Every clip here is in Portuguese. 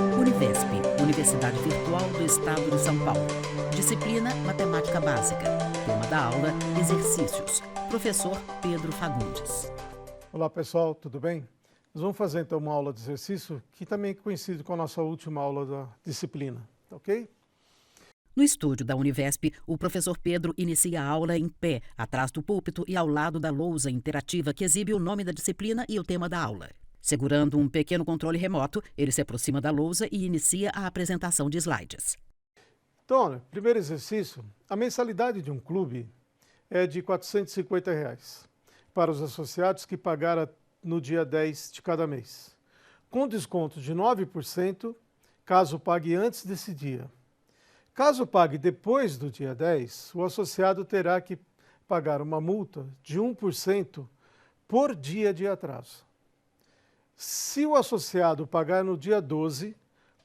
Univesp, Universidade Virtual do Estado de São Paulo. Disciplina Matemática Básica. Tema da aula, Exercícios. Professor Pedro Fagundes. Olá pessoal, tudo bem? Nós vamos fazer então uma aula de exercício que também coincide com a nossa última aula da disciplina, ok? No estúdio da Univesp, o professor Pedro inicia a aula em pé, atrás do púlpito e ao lado da lousa interativa que exibe o nome da disciplina e o tema da aula. Segurando um pequeno controle remoto, ele se aproxima da lousa e inicia a apresentação de slides. Então, olha, primeiro exercício, a mensalidade de um clube é de R$ 450 para os associados que pagaram no dia 10 de cada mês, com desconto de 9% caso pague antes desse dia. Caso pague depois do dia 10, o associado terá que pagar uma multa de 1% por dia de atraso. Se o associado pagar no dia 12,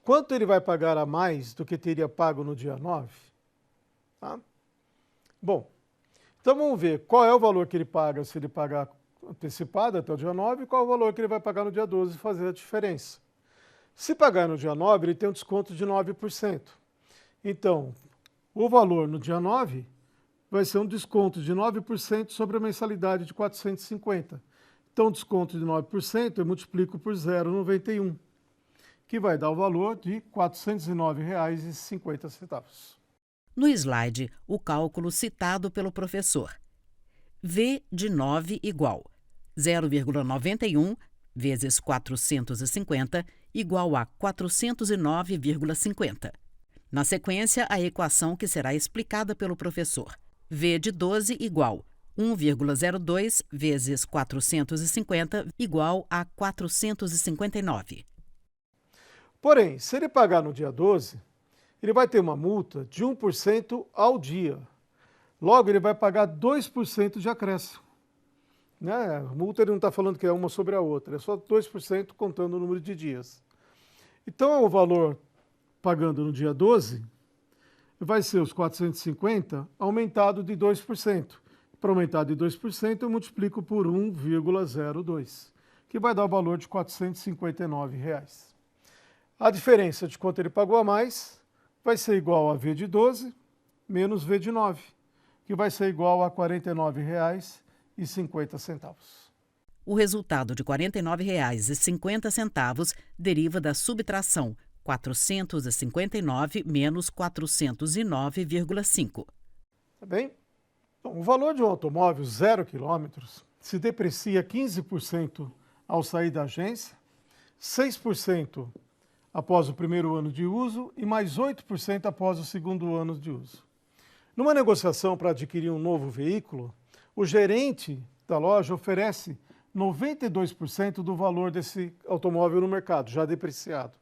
quanto ele vai pagar a mais do que teria pago no dia 9? Tá? Bom, então vamos ver qual é o valor que ele paga se ele pagar antecipado até o dia 9 e qual é o valor que ele vai pagar no dia 12 e fazer a diferença. Se pagar no dia 9, ele tem um desconto de 9%. Então, o valor no dia 9 vai ser um desconto de 9% sobre a mensalidade de 450. Então, desconto de 9% eu multiplico por 0,91, que vai dar o valor de R$ 409,50. No slide, o cálculo citado pelo professor. V de 9 igual 0,91 vezes 450 igual a 409,50. Na sequência, a equação que será explicada pelo professor. V de 12 igual 1,02 vezes 450 igual a 459. Porém, se ele pagar no dia 12, ele vai ter uma multa de 1% ao dia. Logo, ele vai pagar 2% de acréscimo. Né? A multa ele não está falando que é uma sobre a outra, é só 2% contando o número de dias. Então, o valor pagando no dia 12 vai ser os 450 aumentado de 2%. Para aumentar de 2%, eu multiplico por 1,02, que vai dar o valor de R$ 459. A diferença de quanto ele pagou a mais vai ser igual a V de 12 menos V de 9, que vai ser igual a R$ 49,50. O resultado de R$ 49,50 deriva da subtração 459 menos 409,5. Tá bem? Bom, o valor de um automóvel 0 km se deprecia 15% ao sair da agência, 6% após o primeiro ano de uso e mais 8% após o segundo ano de uso. Numa negociação para adquirir um novo veículo, o gerente da loja oferece 92% do valor desse automóvel no mercado, já depreciado.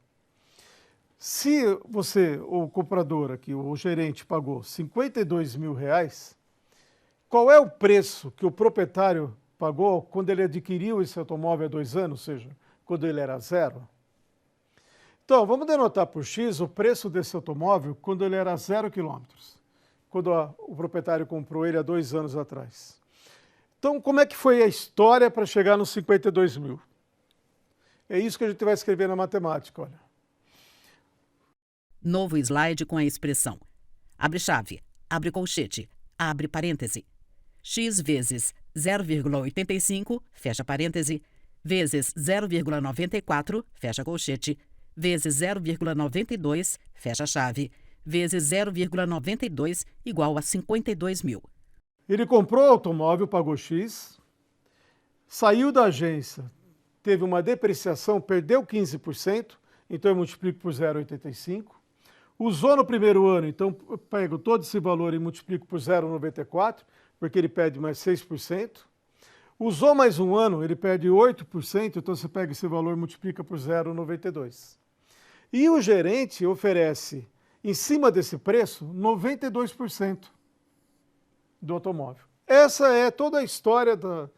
Se você, o comprador aqui, o gerente, pagou R$ 52 mil, qual é o preço que o proprietário pagou quando ele adquiriu esse automóvel há 2 anos, ou seja, quando ele era 0? Então, vamos denotar por X o preço desse automóvel quando ele era 0 km, quando o proprietário comprou ele há 2 anos atrás. Então, como é que foi a história para chegar nos 52 mil? É isso que a gente vai escrever na matemática, olha. Novo slide com a expressão. Abre chave, abre colchete, abre parêntese. X vezes 0,85, fecha parêntese, vezes 0,94, fecha colchete, vezes 0,92, fecha chave, vezes 0,92 igual a 52 mil. Ele comprou o automóvel, pagou X, saiu da agência, teve uma depreciação, perdeu 15%, então eu multiplico por 0,85. Usou no primeiro ano, então eu pego todo esse valor e multiplico por 0,94, porque ele perde mais 6%. Usou mais um ano, ele perde 8%, então você pega esse valor e multiplica por 0,92. E o gerente oferece, em cima desse preço, 92% do automóvel. Essa é toda a história do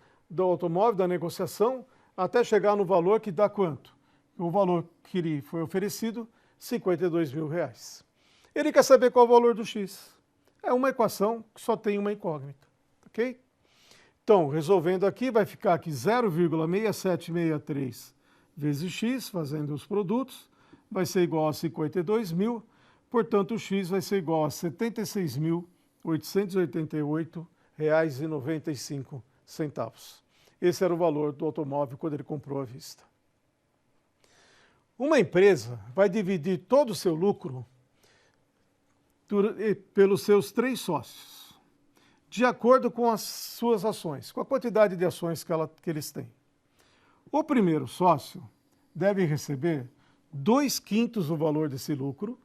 automóvel, da negociação, até chegar no valor que dá quanto? O valor que lhe foi oferecido, R$ 52 mil. Ele quer saber qual é o valor do X. É uma equação que só tem uma incógnita, ok? Então, resolvendo aqui, vai ficar aqui 0,6763 vezes X, fazendo os produtos, vai ser igual a 52 mil, portanto o X vai ser igual a R$ 76.888,95. Esse era o valor do automóvel quando ele comprou à vista. Uma empresa vai dividir todo o seu lucro pelos seus 3 sócios, de acordo com as suas ações, com a quantidade de ações que eles têm. O primeiro sócio deve receber 2/5 do valor desse lucro,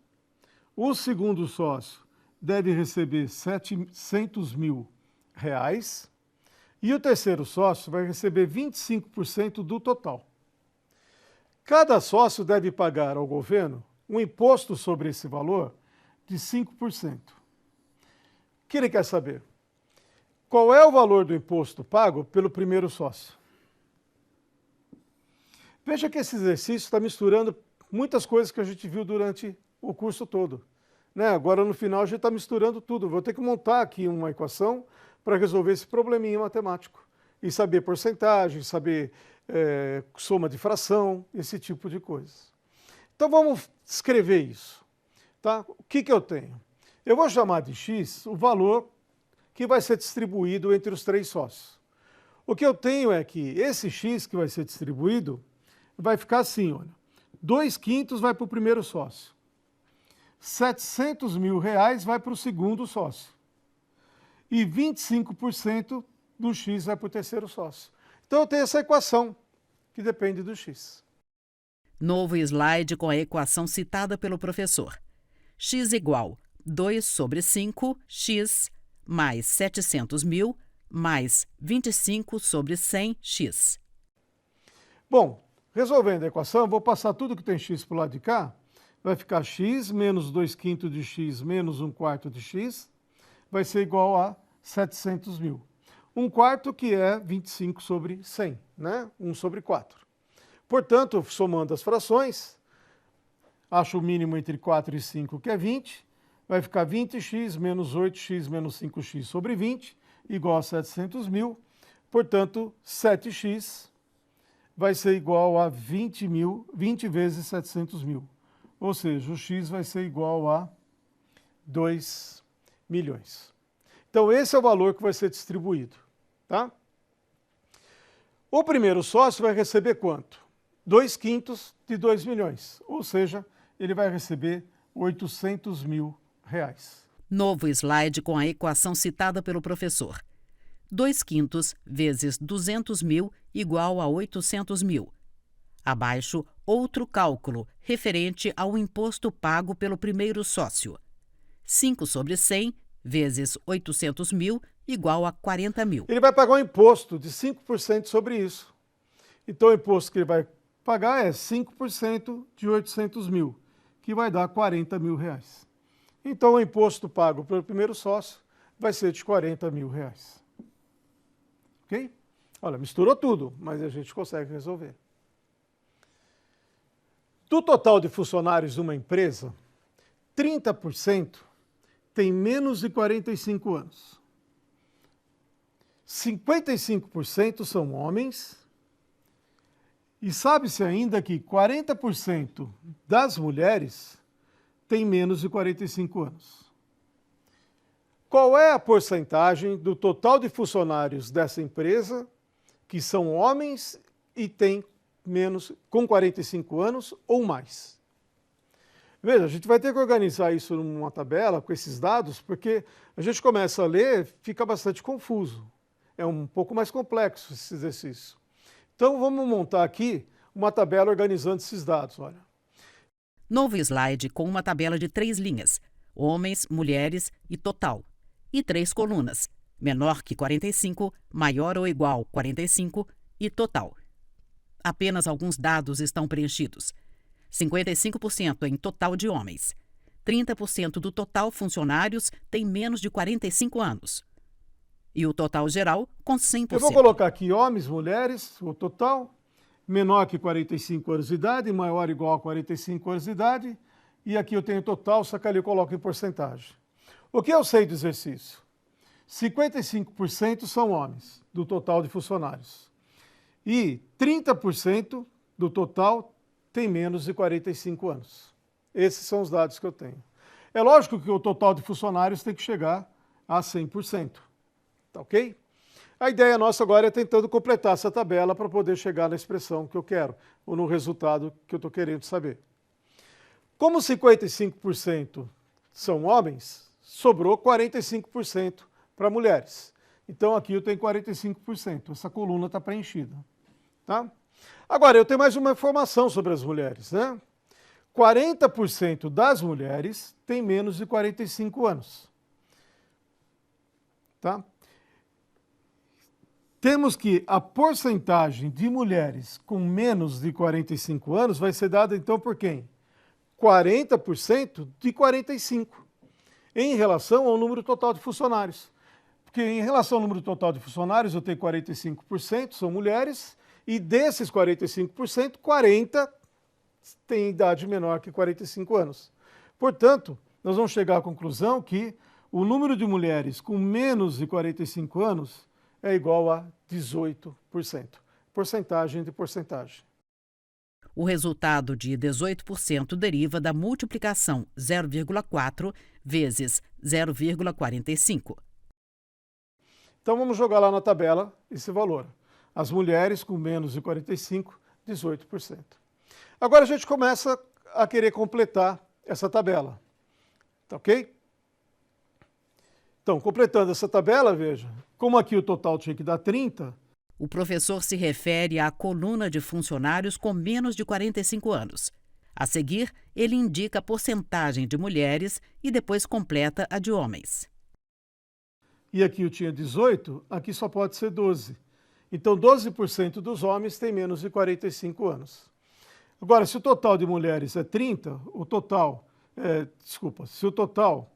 o segundo sócio deve receber R$ 700 mil, e o terceiro sócio vai receber 25% do total. Cada sócio deve pagar ao governo um imposto sobre esse valor de 5%. O que ele quer saber? Qual é o valor do imposto pago pelo primeiro sócio? Veja que esse exercício está misturando muitas coisas que a gente viu durante o curso todo. Agora, no final, a gente está misturando tudo. Vou ter que montar aqui uma equação para resolver esse probleminha matemático. E saber porcentagem, saber soma de fração, esse tipo de coisa. Então, vamos escrever isso. Tá? O que eu tenho? Eu vou chamar de X o valor que vai ser distribuído entre os 3 sócios. O que eu tenho é que esse X que vai ser distribuído vai ficar assim, olha. 2/5 vai para o primeiro sócio. R$ 700 mil vai para o segundo sócio. E 25% do X vai para o terceiro sócio. Então eu tenho essa equação, que depende do X. Novo slide com a equação citada pelo professor. X igual 2/5x mais 700 mil mais 25/100x. Bom, resolvendo a equação, vou passar tudo que tem x para o lado de cá. Vai ficar x menos 2/5 de x menos 1/4 de x. Vai ser igual a 700 mil. 1/4 que é 25/100, né? 1/4. Portanto, somando as frações, acho o mínimo entre 4 e 5, que é 20. Vai ficar 20x menos 8x menos 5x sobre 20, igual a 700 mil. Portanto, 7x vai ser igual a 20 vezes 700 mil. Ou seja, o x vai ser igual a 2 milhões. Então, esse é o valor que vai ser distribuído. Tá? O primeiro sócio vai receber quanto? 2/5 de 2 milhões. Ou seja, ele vai receber R$ 800 mil. Novo slide com a equação citada pelo professor. 2/5 vezes 200 mil igual a 800 mil. Abaixo, outro cálculo referente ao imposto pago pelo primeiro sócio. 5/100 vezes 800 mil igual a 40 mil. Ele vai pagar um imposto de 5% sobre isso. Então, o imposto que ele vai pagar é 5% de 800 mil, que vai dar 40 mil reais. Então, o imposto pago pelo primeiro sócio vai ser de 40 mil reais. Ok? Olha, misturou tudo, mas a gente consegue resolver. Do total de funcionários de uma empresa, 30% tem menos de 45 anos. 55% são homens. E sabe-se ainda que 40% das mulheres têm menos de 45 anos. Qual é a porcentagem do total de funcionários dessa empresa que são homens e têm com 45 anos ou mais? Veja, a gente vai ter que organizar isso numa tabela com esses dados, porque a gente começa a ler, fica bastante confuso. É um pouco mais complexo esse exercício. Então, vamos montar aqui uma tabela organizando esses dados. Olha. Novo slide com uma tabela de 3 linhas, homens, mulheres e total. E 3 colunas, menor que 45, maior ou igual a 45 e total. Apenas alguns dados estão preenchidos. 55% em total de homens. 30% do total funcionários tem menos de 45 anos. E o total geral com 100%. Eu vou colocar aqui homens, mulheres, o total, menor que 45 anos de idade, maior ou igual a 45 anos de idade. E aqui eu tenho total, só que ali eu coloco em porcentagem. O que eu sei do exercício? 55% são homens, do total de funcionários. E 30% do total tem menos de 45 anos. Esses são os dados que eu tenho. É lógico que o total de funcionários tem que chegar a 100%, tá ok? A ideia nossa agora é tentando completar essa tabela para poder chegar na expressão que eu quero, ou no resultado que eu estou querendo saber. Como 55% são homens, sobrou 45% para mulheres. Então aqui eu tenho 45%, essa coluna está preenchida. Tá? Agora, eu tenho mais uma informação sobre as mulheres, né? 40% das mulheres têm menos de 45 anos. Tá? Temos que a porcentagem de mulheres com menos de 45 anos vai ser dada então por quem? 40% de 45, em relação ao número total de funcionários. Porque em relação ao número total de funcionários, eu tenho 45% são mulheres, e desses 45%, 40% têm idade menor que 45 anos. Portanto, nós vamos chegar à conclusão que o número de mulheres com menos de 45 anos é igual a 18%. Porcentagem de porcentagem. O resultado de 18% deriva da multiplicação 0,4 vezes 0,45. Então vamos jogar lá na tabela esse valor. As mulheres com menos de 45, 18%. Agora a gente começa a querer completar essa tabela. Tá ok? Então, completando essa tabela, veja, como aqui o total tinha que dar 30, o professor se refere à coluna de funcionários com menos de 45 anos. A seguir, ele indica a porcentagem de mulheres e depois completa a de homens. E aqui eu tinha 18, aqui só pode ser 12. Então, 12% dos homens têm menos de 45 anos. Agora, se o total de mulheres é 30, se o total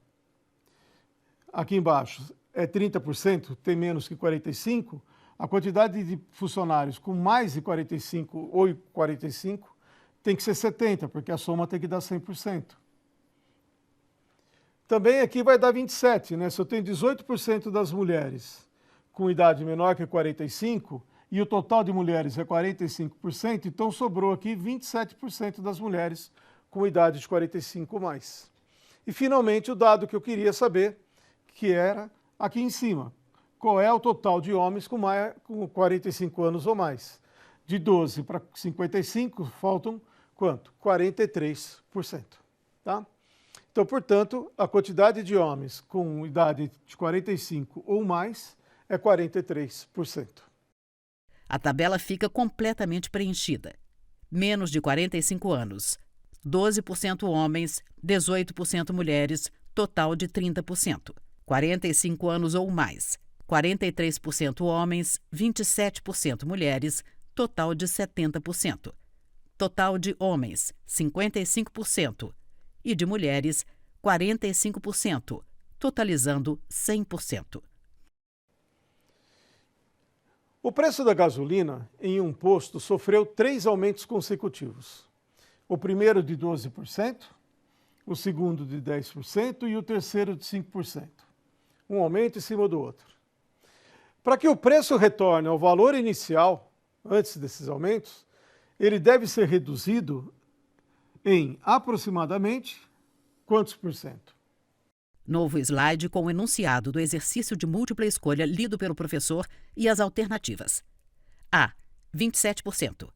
aqui embaixo é 30%, tem menos que 45, a quantidade de funcionários com mais de 45 ou 45 tem que ser 70, porque a soma tem que dar 100%. Também aqui vai dar 27, né? Se eu tenho 18% das mulheres com idade menor que 45 e o total de mulheres é 45%, então sobrou aqui 27% das mulheres com idade de 45 ou mais. E finalmente o dado que eu queria saber, que era aqui em cima. Qual é o total de homens com 45 anos ou mais? De 12 para 55, faltam quanto? 43%. Tá? Então, portanto, a quantidade de homens com idade de 45 ou mais é 43%. A tabela fica completamente preenchida. Menos de 45 anos, 12% homens, 18% mulheres, total de 30%. 45 anos ou mais, 43% homens, 27% mulheres, total de 70%. Total de homens, 55%. E de mulheres, 45%, totalizando 100%. O preço da gasolina em um posto sofreu 3 aumentos consecutivos. O primeiro de 12%, o segundo de 10% e o terceiro de 5%. Um aumento em cima do outro. Para que o preço retorne ao valor inicial, antes desses aumentos, ele deve ser reduzido em aproximadamente quantos por cento? Novo slide com o enunciado do exercício de múltipla escolha lido pelo professor e as alternativas. A, 27%.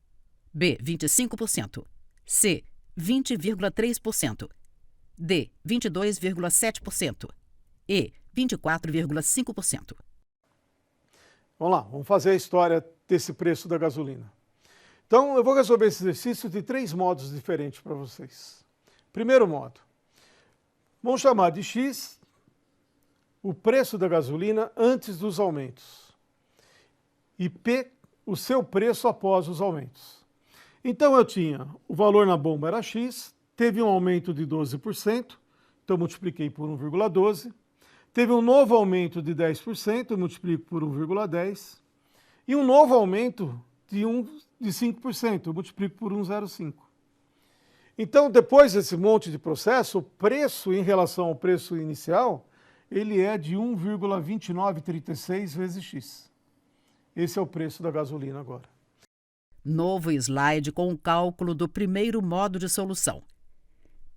B, 25%. C, 20,3%. D, 22,7%. E, 24,5%. Vamos lá, vamos fazer a história desse preço da gasolina. Então, eu vou resolver esse exercício de 3 modos diferentes para vocês. Primeiro modo, vamos chamar de X o preço da gasolina antes dos aumentos e P o seu preço após os aumentos. Então, eu tinha o valor na bomba era X, teve um aumento de 12%, então multipliquei por 1,12%. Teve um novo aumento de 10%, eu multiplico por 1,10%. E um novo aumento de 5%, eu multiplico por 1,05%. Então, depois desse monte de processo, o preço em relação ao preço inicial, ele é de 1,2936 vezes X. Esse é o preço da gasolina agora. Novo slide com o cálculo do primeiro modo de solução.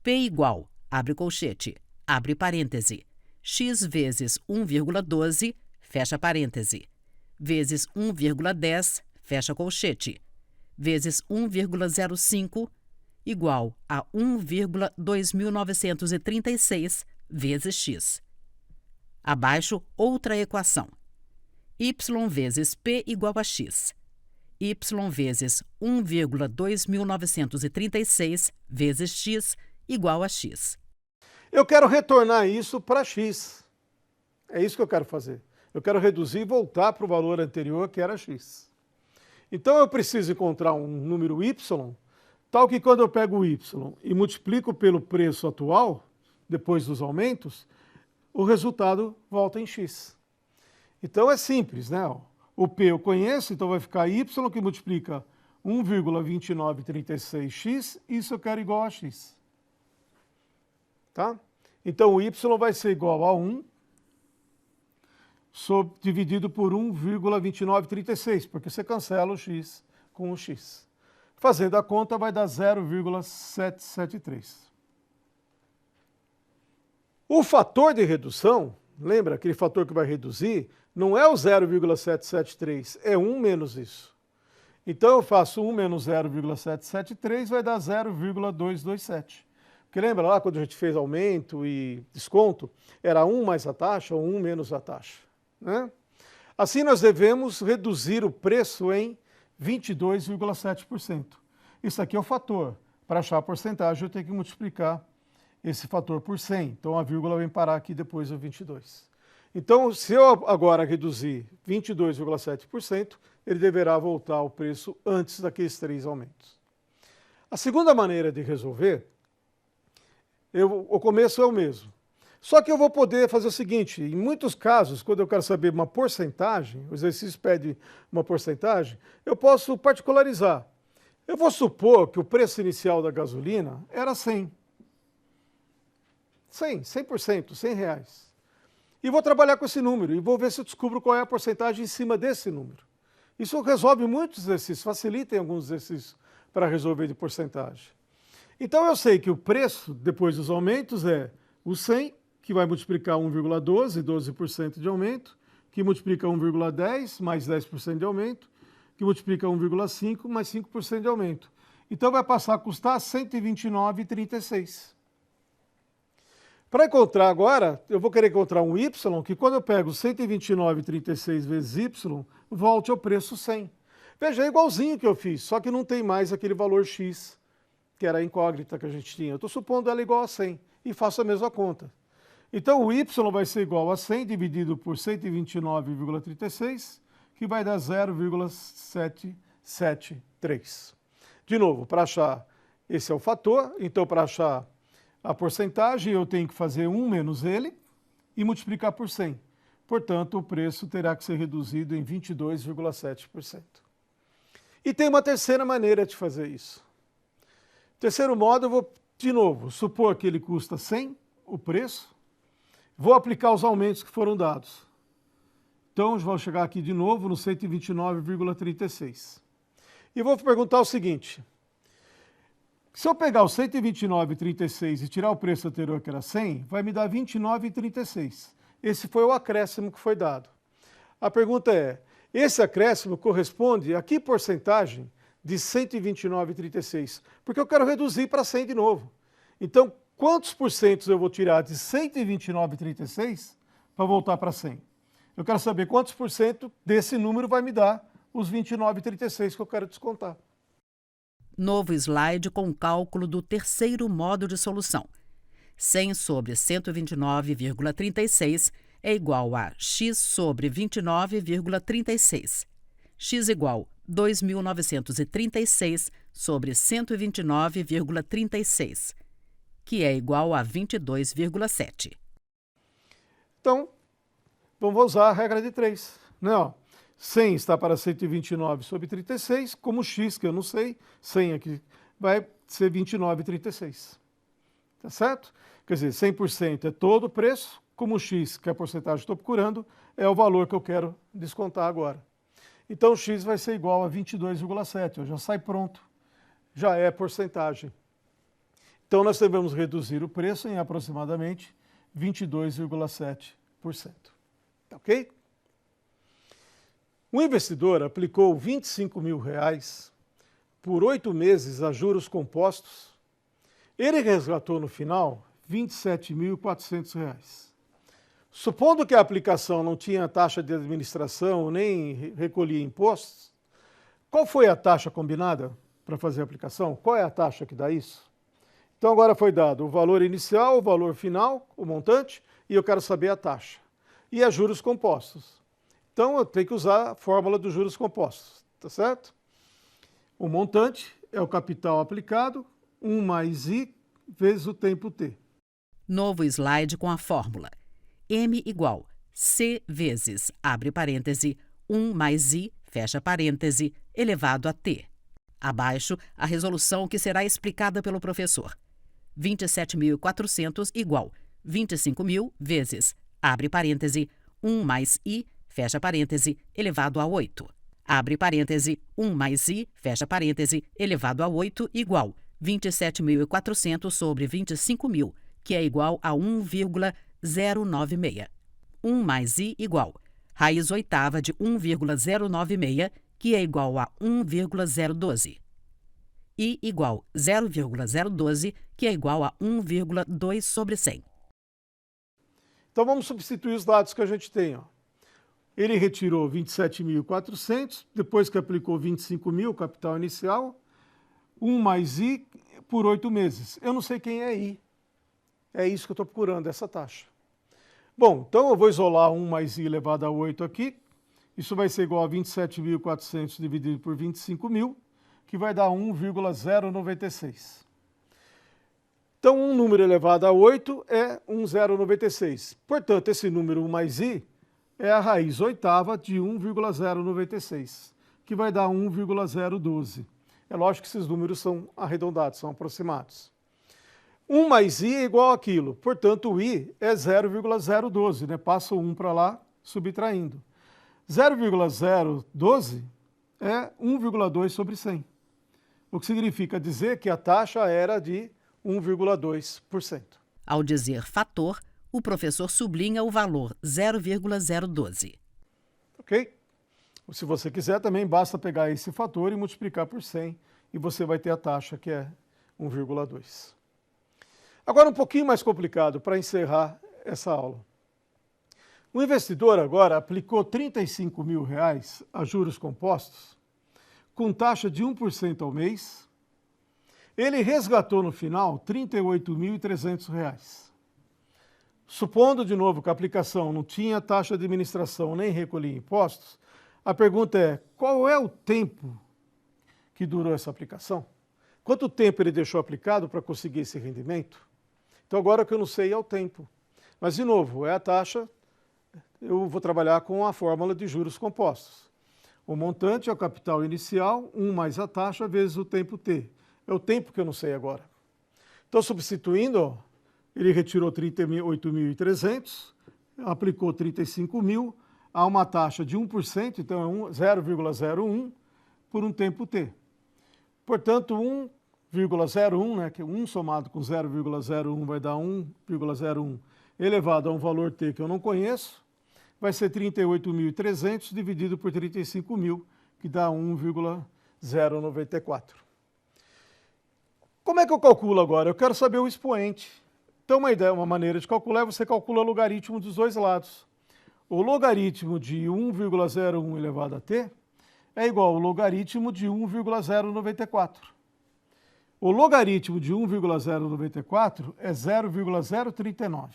P igual, abre colchete, abre parêntese, x vezes 1,12, fecha parêntese, vezes 1,10, fecha colchete, vezes 1,05, igual a 1,2936 vezes x. Abaixo, outra equação. Y vezes P igual a x. Y vezes 1,2936 vezes x igual a x. Eu quero retornar isso para x. É isso que eu quero fazer. Eu quero reduzir e voltar para o valor anterior, que era x. Então eu preciso encontrar um número y, tal que quando eu pego o y e multiplico pelo preço atual, depois dos aumentos, o resultado volta em x. Então é simples, né? O P eu conheço, então vai ficar y que multiplica 1,2936x, isso eu quero igual a x. Tá? Então o y vai ser igual a 1 dividido por 1,2936, porque você cancela o x com o x. Fazendo a conta vai dar 0,773. O fator de redução, lembra aquele fator que vai reduzir, não é o 0,773, é 1 menos isso. Então eu faço 1 menos 0,773, vai dar 0,227. Porque lembra lá quando a gente fez aumento e desconto, era 1 mais a taxa ou 1 menos a taxa, né? Assim nós devemos reduzir o preço em 22,7%. Isso aqui é o fator. Para achar a porcentagem eu tenho que multiplicar esse fator por 100. Então a vírgula vem parar aqui depois do 22. Então, se eu agora reduzir 22,7%, ele deverá voltar ao preço antes daqueles 3 aumentos. A segunda maneira de resolver, o começo é o mesmo. Só que eu vou poder fazer o seguinte, em muitos casos, quando eu quero saber uma porcentagem, o exercício pede uma porcentagem, eu posso particularizar. Eu vou supor que o preço inicial da gasolina era 100%, 100%, R$100. E vou trabalhar com esse número e vou ver se eu descubro qual é a porcentagem em cima desse número. Isso resolve muitos exercícios, facilita em alguns exercícios para resolver de porcentagem. Então eu sei que o preço, depois dos aumentos, é o 100, que vai multiplicar 1,12, 12% de aumento, que multiplica 1,10, mais 10% de aumento, que multiplica 1,5, mais 5% de aumento. Então vai passar a custar R$ 129,36. Para encontrar agora, eu vou querer encontrar um y, que quando eu pego 129,36 vezes y, volte ao preço 100. Veja, é igualzinho que eu fiz, só que não tem mais aquele valor x, que era a incógnita que a gente tinha. Eu estou supondo ela igual a 100 e faço a mesma conta. Então o y vai ser igual a 100 dividido por 129,36, que vai dar 0,773. De novo, para achar, esse é o fator, então para achar a porcentagem, eu tenho que fazer 1 menos ele e multiplicar por 100. Portanto, o preço terá que ser reduzido em 22,7%. E tem uma terceira maneira de fazer isso. Terceiro modo, eu vou, de novo, supor que ele custa 100, o preço, vou aplicar os aumentos que foram dados. Então, vou chegar aqui de novo no 129,36. E vou perguntar o seguinte: se eu pegar o 129,36 e tirar o preço anterior, que era 100, vai me dar 29,36. Esse foi o acréscimo que foi dado. A pergunta é, esse acréscimo corresponde a que porcentagem de 129,36? Porque eu quero reduzir para 100 de novo. Então, quantos porcentos eu vou tirar de 129,36 para voltar para 100? Eu quero saber quantos por cento desse número vai me dar os 29,36 que eu quero descontar. Novo slide com o cálculo do terceiro modo de solução. 100 sobre 129,36 é igual a x sobre 29,36. X igual 2.936 sobre 129,36, que é igual a 22,7. Então, vamos usar a regra de 3. Não, 100 está para 129 sobre 36, como x, que eu não sei, 100 aqui, vai ser 29,36. Tá certo? Quer dizer, 100% é todo o preço, como x, que é a porcentagem que estou procurando, é o valor que eu quero descontar agora. Então, x vai ser igual a 22,7. Já sai pronto. Já é porcentagem. Então, nós devemos reduzir o preço em aproximadamente 22,7%. Ok? O investidor aplicou R$ 25 mil por 8 meses a juros compostos. Ele resgatou no final R$ 27.400. Supondo que a aplicação não tinha taxa de administração nem recolhia impostos, qual foi a taxa combinada para fazer a aplicação? Qual é a taxa que dá isso? Então agora foi dado o valor inicial, o valor final, o montante, e eu quero saber a taxa. E a juros compostos. Então eu tenho que usar a fórmula dos juros compostos, tá certo? O montante é o capital aplicado, 1 mais I vezes o tempo T. Novo slide com a fórmula. M igual C vezes, abre parêntese, 1 mais I, fecha parêntese, elevado a T. Abaixo, a resolução que será explicada pelo professor. 27.400 igual 25.000 vezes, abre parêntese, 1 mais I, fecha parêntese, elevado a 8. Abre parêntese, 1 mais I, fecha parêntese, elevado a 8 igual 27.400 sobre 25.000, que é igual a 1,096. 1 mais I igual raiz oitava de 1,096, que é igual a 1,012. I igual 0,012, que é igual a 1,2 sobre 100. Então vamos substituir os dados que a gente tem. Ele retirou 27.400, depois que aplicou 25.000, capital inicial, 1 mais I por 8 meses. Eu não sei quem é I. É isso que eu estou procurando, essa taxa. Bom, então eu vou isolar 1 mais I elevado a 8 aqui. Isso vai ser igual a 27.400 dividido por 25.000, que vai dar 1,096. Então, um número elevado a 8 é 1,096. Portanto, esse número 1 mais I é a raiz oitava de 1,096, que vai dar 1,012. É lógico que esses números são arredondados, são aproximados. 1 mais I é igual àquilo, portanto, o I é 0,012, né? Passa o 1 para lá, subtraindo. 0,012 é 1,2 sobre 100, o que significa dizer que a taxa era de 1,2%. Ao dizer fator, o professor sublinha o valor 0,012. Ok? Se você quiser, também basta pegar esse fator e multiplicar por 100, e você vai ter a taxa, que é 1,2. Agora, um pouquinho mais complicado para encerrar essa aula. O investidor agora aplicou R$ 35 mil a juros compostos, com taxa de 1% ao mês. Ele resgatou no final R$ 38.300. Supondo, de novo, que a aplicação não tinha taxa de administração nem recolhia impostos, a pergunta é: qual é o tempo que durou essa aplicação? Quanto tempo ele deixou aplicado para conseguir esse rendimento? Então, agora o que eu não sei é o tempo. Mas, de novo, é a taxa, eu vou trabalhar com a fórmula de juros compostos. O montante é o capital inicial, 1 mais a taxa, vezes o tempo T. É o tempo que eu não sei agora. Então, substituindo, ele retirou 38.300, aplicou 35.000, há uma taxa de 1%, então é 0,01 por um tempo T. Portanto, 1,01, né, que 1 somado com 0,01 vai dar 1,01 elevado a um valor T que eu não conheço, vai ser 38.300 dividido por 35.000, que dá 1,094. Como é que eu calculo agora? Eu quero saber o expoente. Então, uma maneira de calcular é você calcula o logaritmo dos dois lados. O logaritmo de 1,01 elevado a t é igual ao logaritmo de 1,094. O logaritmo de 1,094 é 0,039.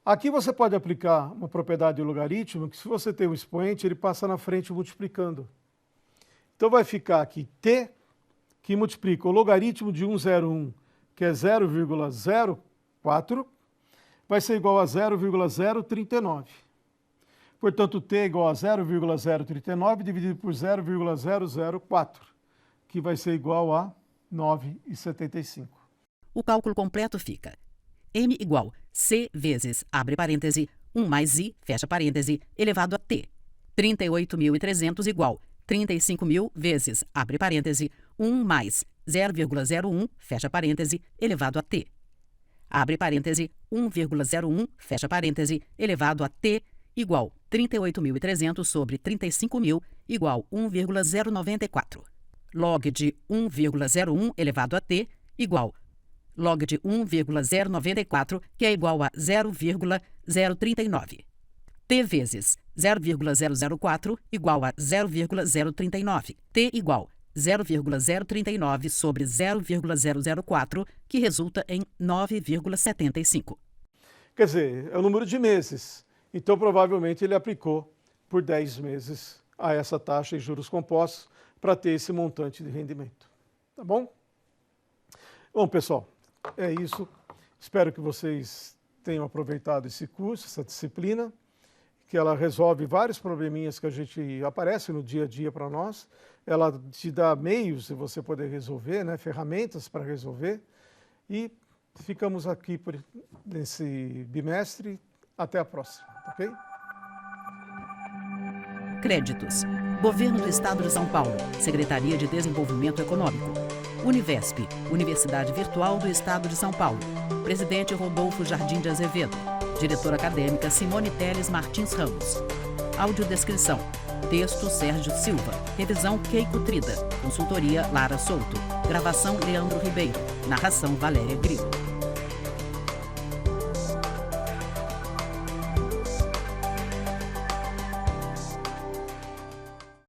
Aqui você pode aplicar uma propriedade de logaritmo, que se você tem um expoente, ele passa na frente multiplicando. Então vai ficar aqui t, que multiplica o logaritmo de 1,01, que é 0,04, vai ser igual a 0,039. Portanto, t é igual a 0,039 dividido por 0,004, que vai ser igual a 9,75. O cálculo completo fica M igual C vezes, abre parêntese, 1 mais I, fecha parêntese, elevado a T. 38.300 igual 35.000 vezes, abre parêntese, 1 mais 0,01, fecha parêntese, elevado a t. Abre parêntese, 1,01, fecha parêntese, elevado a t, igual 38.300 sobre 35.000, igual 1,094. Log de 1,01 elevado a t, igual log de 1,094, que é igual a 0,039. T vezes 0,004 igual a 0,039. T igual 0,039 sobre 0,004, que resulta em 9,75. Quer dizer, é o número de meses. Então, provavelmente, ele aplicou por 10 meses a essa taxa em juros compostos para ter esse montante de rendimento. Tá bom? Bom, pessoal, é isso. Espero que vocês tenham aproveitado esse curso, essa disciplina, que ela resolve vários probleminhas que a gente aparece no dia a dia para nós. Ela te dá meios de você poder resolver, né, ferramentas para resolver. E ficamos aqui nesse bimestre. Até a próxima, ok? Créditos. Governo do Estado de São Paulo. Secretaria de Desenvolvimento Econômico. Univesp, Universidade Virtual do Estado de São Paulo. Presidente Rodolfo Jardim de Azevedo. Diretora acadêmica Simone Teles Martins Ramos. Audiodescrição. Texto Sérgio Silva. Revisão Keiko Trida. Consultoria Lara Souto. Gravação Leandro Ribeiro. Narração Valéria Grilo.